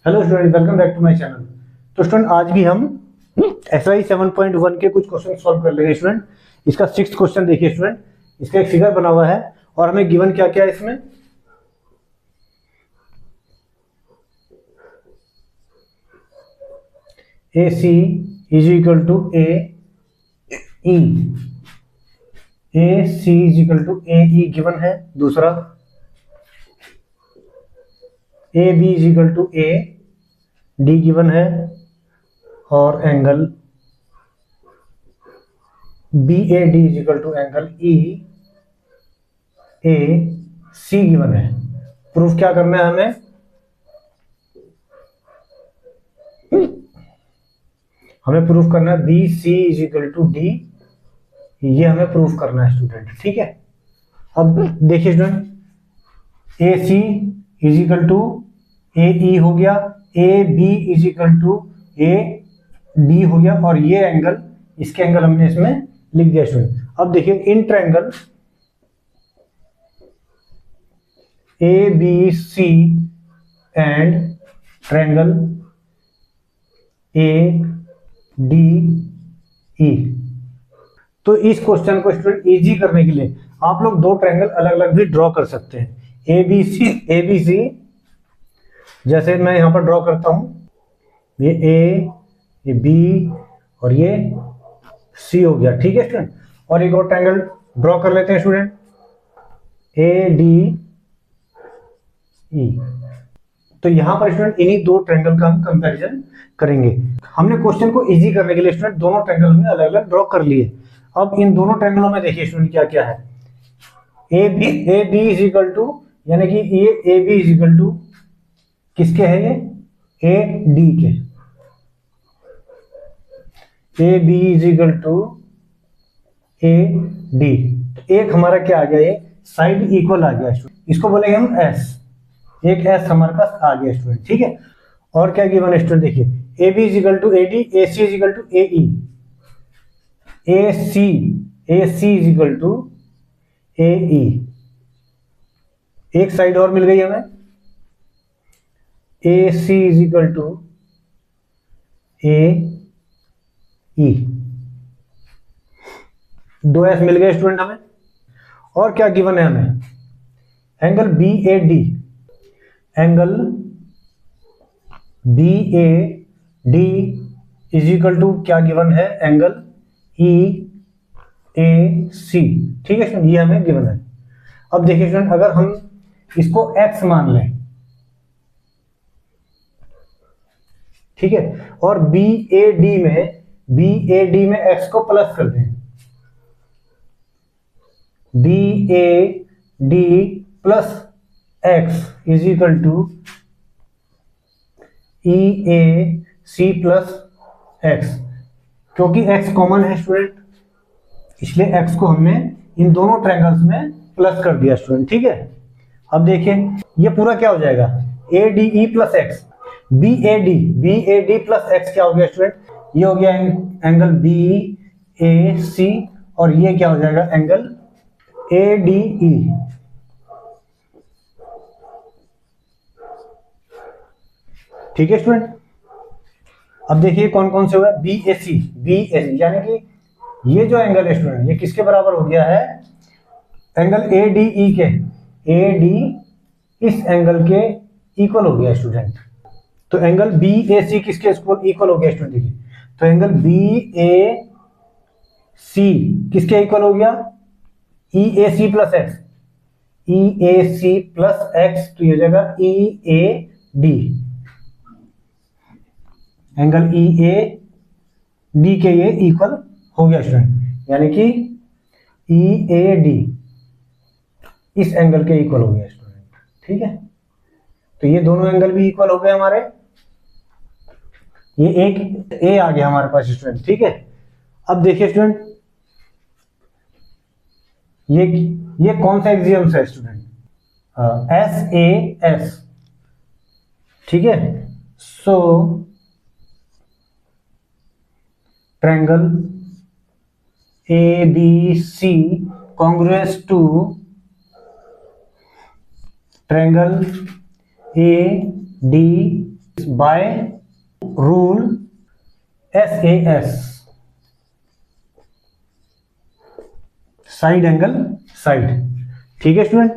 Hello student, welcome back to my channel. तो student, आज भी हम एक्सरसाइज 7.1 के कुछ क्वेश्चन सॉल्व कर लेंगे। स्टूडेंट, इसका 6th क्वेश्चन देखिए। स्टूडेंट, इसका एक फिगर बना हुआ है और हमें गिवन क्या क्या है इसमें। A C is equal to A E, A C is equal to A E given है। दूसरा, A B is equal to A D given है, और angle B A D is equal to angle E A C given है। Proof क्या करना है हमें? हमें प्रूफ करना है B C is equal to D, ये हमें प्रूफ करना है स्टूडेंट। ठीक है, अब देखिए student, A C is equal to A E हो गया, A B is equal to A D हो गया, और ये एंगल, इसके एंगल हमने इसमें लिख दिया स्टूडेंट। अब देखिए, in triangle A B C and triangle A D E. तो इस क्वेश्चन को स्टूडेंट इजी करने के लिए आप लोग दो ट्रायंगल अलग अलग भी ड्रॉ कर सकते हैं। ए बी सी, जैसे मैं यहां पर ड्रॉ करता हूं, ये ए, ये बी और ये सी हो गया। ठीक है स्टूडेंट, और एक और ट्रायंगल ड्रॉ कर लेते हैं स्टूडेंट, ए डी ई। तो यहां पर स्टूडेंट इन्हीं दो ट्रायंगल का हम कंपैरिजन करेंगे। हमने क्वेश्चन को इजी करने के लिए स्टूडेंट दोनों ट्रायंगल में अलग अलग ड्रॉ कर लिए। अब इन दोनों ट्रायंगलों में देखिए स्टूडेंट क्या क्या है। A B is equal to, यानी कि ये A B is equal to किसके है? ये ए डी के। A B is equal to A D. एक हमारा क्या आ गया? ये साइड इक्वल आ गया स्टूडेंट, इसको बोलेंगे हम एस। एक एस हमारे पास आ गया स्टूडेंट। ठीक है, और क्या गिवन है स्टूडेंट? देखिए, A B is equal to A D, A C is equal to A E, A C is equal to A E. एक साइड और मिल गई हमें, A C is equal to A E. दो S मिल गए student हमें। और क्या गिवन है हमें? Angle B A D, angle B A D is equal to क्या गिवन है? Angle E A C. ठीक है स्टूडेंट, ये हमें गिवन है। अब देखिए स्टूडेंट, अगर हम इसको x मान लें, ठीक है, और बी ए डी में x को प्लस कर दें, B A D plus x is equal to E A C plus x। क्योंकि x कॉमन है स्टूडेंट, इसलिए x को हमने इन दोनों ट्रायंगल्स में प्लस कर दिया स्टूडेंट। ठीक है, अब देखिए ये पूरा क्या हो जाएगा? A D E plus x, B A D plus x क्या हो गया स्टूडेंट? ये हो गया एंगल बी ए सी, और ये क्या हो जाएगा? एंगल ए डी ई। ठीक है स्टूडेंट, अब देखिए कौन कौन से हुआ? बी ए सी, यानी कि ये जो एंगल है स्टूडेंट, ये किसके बराबर हो गया है? एंगल ए डी ई के, ए डी इस एंगल के इक्वल हो गया स्टूडेंट। तो एंगल बी ए सी किसके इक्वल हो गया स्टूडेंट? देखिए, तो एंगल बी ए सी किसके इक्वल हो गया? E A C plus X, E A C plus X, तो ये हो जाएगा E A D. Angle E A D के ये इक्वल हो गया स्टूडेंट, यानी कि ई ए डी इस एंगल के इक्वल हो गया स्टूडेंट। ठीक है, तो ये दोनों एंगल भी इक्वल हो गए हमारे। ये एक ए आ गया हमारे पास स्टूडेंट। ठीक है, अब देखिए स्टूडेंट, ये कौन सा एक्सियम्स है स्टूडेंट? S A S. ठीक है, so triangle A B C congruence to triangle A D by rule SAS, side angle side. ठीक है स्टूडेंट।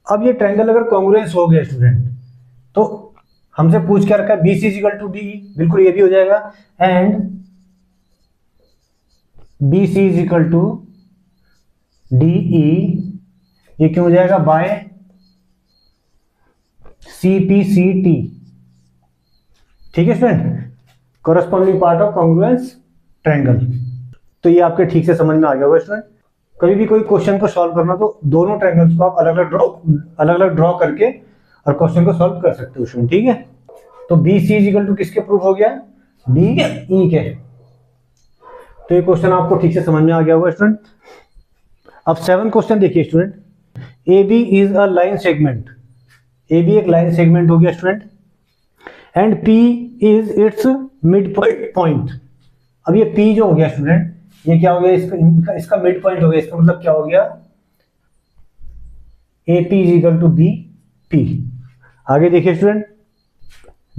अब ये ट्रायंगल अगर कॉन्ग्रुएंस हो गया स्टूडेंट, तो हमसे पूछ क्या रखा है, BC इक्वल टू DE, बिल्कुल ये भी हो जाएगा, and BC is equal to DE, ये क्यों हो जाएगा, बाय CPCT। ठीक है student, corresponding part of congruence triangle. तो ये आपके ठीक से समझ में आ गया होगा स्टूडेंट। कभी भी कोई क्वेश्चन को सॉल्व करना तो दोनों ट्रायंगल्स को आप अलग अलग ड्रॉ करके और क्वेश्चन को सॉल्व कर सकते हो स्टूडेंट। ठीक है, तो BC इज इक्वल टू किसके प्रूफ हो गया, DE के। तो ये क्वेश्चन आपको ठीक से समझ में आ गया होगा स्टूडेंट। अब 7 क्वेश्चन देखिए student. AB is a line segment, AB एक लाइन सेगमेंट हो गया student, and P is it's mid point. अब ये P जो हो गया स्टूडेंट, ये क्या हो गया, इसका मिड पॉइंट हो गया। इसका मतलब क्या हो गया, AP is equal to BP। आगे देखिए student,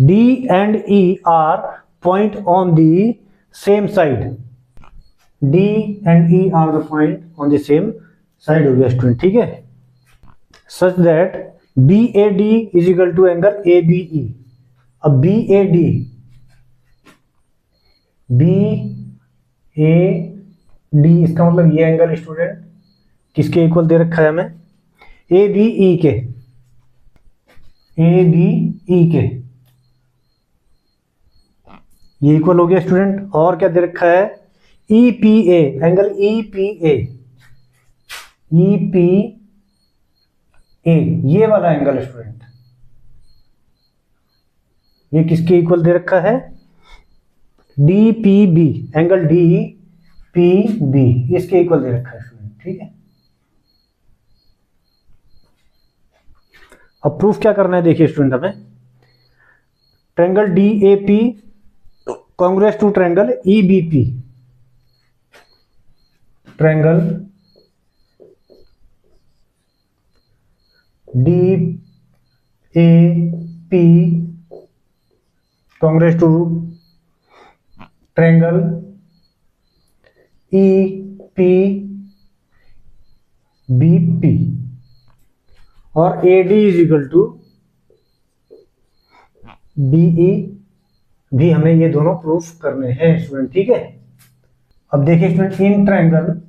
D and E are point on the same side, D and E are the point on the same side हो गया स्टूडेंट। ठीक है, such that BAD is equal to angle ABE। अब BAD इसका मतलब ये एंगल स्टूडेंट किसके इक्वल दे रखा है हमें, ABE के, ये इक्वल हो गया स्टूडेंट। और क्या दे रखा है, EPA, एंगल EPA, ये वाला एंगल स्टूडेंट, ये किसके इक्वल दे रखा है, DPB, एंगल DPB इसके इक्वल दे रखा है स्टूडेंट। ठीक है, अब प्रूफ क्या करना है, देखिए स्टूडेंट हमें triangle DAP congruence to triangle EBP, triangle DAP congruence to triangle EPBP, और AD is equal to BE भी हमें ये दोनों प्रूफ करने हैं स्टूडेंट। ठीक है, अब देखिए student, in triangle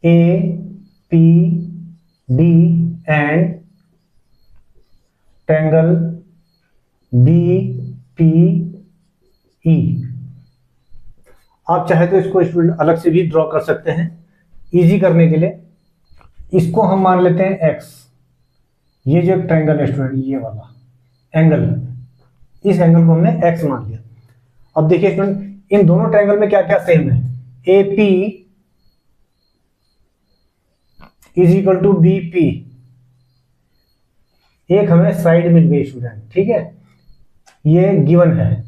APD and triangle BPE, आप चाहे तो इसको स्टूडेंट अलग से भी ड्रॉ कर सकते हैं इजी करने के लिए। इसको हम मान लेते हैं X, ये जो ट्रायंगल है स्टूडेंट, ये वाला एंगल, इस एंगल को हमने X मान लिया। अब देखिए स्टूडेंट, इन दोनों ट्रायंगल में क्या क्या सेम है, AP is equal to BP, एक हमें साइड मिल गई स्टूडेंट। ठीक है, ये गिवन है,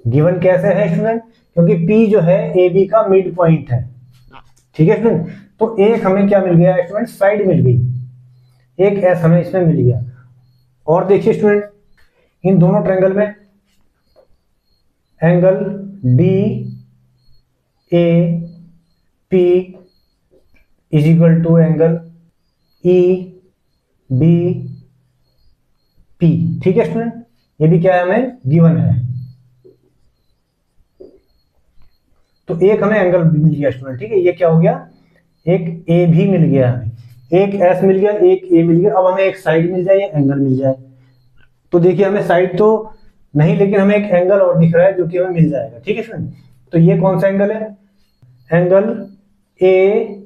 गिवन कैसे है स्टूडेंट, क्योंकि P जो है AB का मिड पॉइंट है। ठीक है स्टूडेंट, तो एक हमें क्या मिल गया स्टूडेंट, साइड मिल गई, एक S हमें इसमें मिल गया। और देखिए स्टूडेंट, इन दोनों ट्रायंगल में angle DAP is equal to angle EBP। ठीक है स्टूडेंट, ये भी क्या है, हमें गिवन है। तो एक हमें एंगल मिल गया स्टूडेंट। ठीक है, ये क्या हो गया, एक A भी मिल गया हमें, एक S मिल गया, एक A मिल गया। अब हमें एक साइड मिल जाए या एंगल मिल जाए, तो देखिए हमें साइड तो नहीं, लेकिन हमें एक एंगल और दिख रहा है जो कि हमें मिल जाएगा। ठीक है स्टूडेंट, तो ये कौन सा एंगल है, एंगल APD,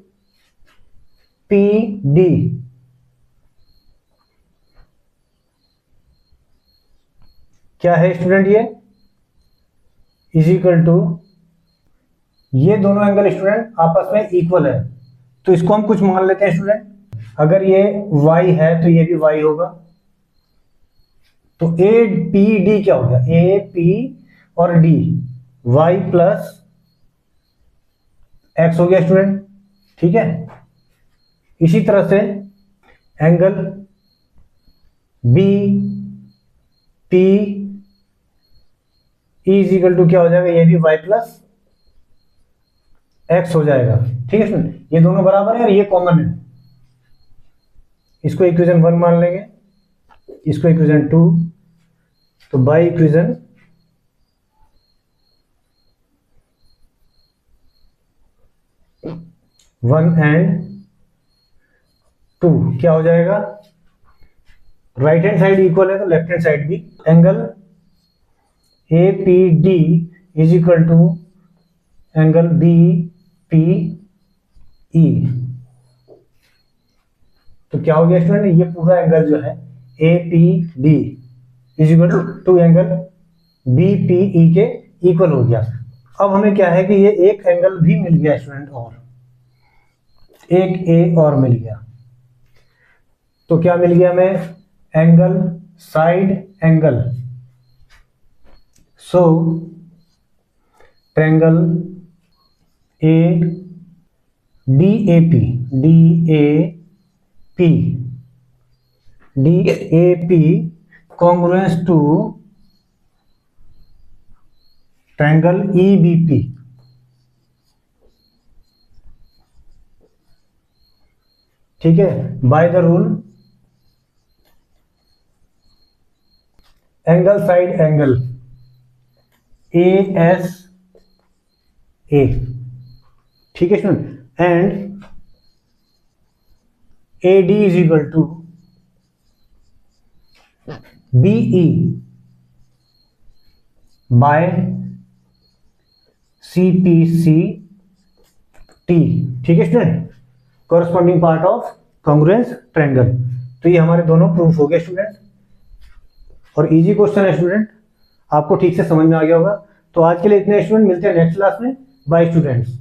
क्या है स्टूडेंट, ये इज इक्वल टू, ये दोनों एंगल स्टूडेंट आपस में इक्वल है, तो इसको हम कुछ मान लेते हैं स्टूडेंट। अगर ये y है तो ये भी y होगा, तो APD क्या हो गया, AP और D y प्लस x हो गया स्टूडेंट। ठीक है, इसी तरह से angle P is equal to क्या हो जाएगा, ये भी y प्लस एक्स हो जाएगा। ठीक है स्टूडेंट, ये दोनों बराबर है और ये कॉमन है, इसको इक्वेशन 1 मान लेंगे, इसको इक्वेशन 2, तो बाई इक्वेशन 1 एंड 2 क्या हो जाएगा, राइट हैंड साइड इक्वल है तो लेफ्ट हैंड साइड भी, angle A P D is equal to angle B P E. तो क्या हो गया स्टूडेंट, ये पूरा एंगल जो है A P D is equal to angle B P E के इक्वल हो गया। अब हमें क्या है कि ये एक एंगल भी मिल गया स्टूडेंट, और एक ए और मिल गया, तो क्या मिल गया हमें, angle side angle. So triangle A D A P D A P D A P congruence to triangle E B P. ठीक है, by the rule angle side angle A S A. ठीक है student, and A D is equal to B E by C P C T. ठीक है student, corresponding part of congruence triangle. तो ये हमारे दोनों प्रूफ हो गए स्टूडेंट, और इजी क्वेश्चन है स्टूडेंट, आपको ठीक से समझ में आ गया होगा। तो आज के लिए इतने स्टूडेंट, मिलते हैं नेक्स्ट क्लास में। Bye students.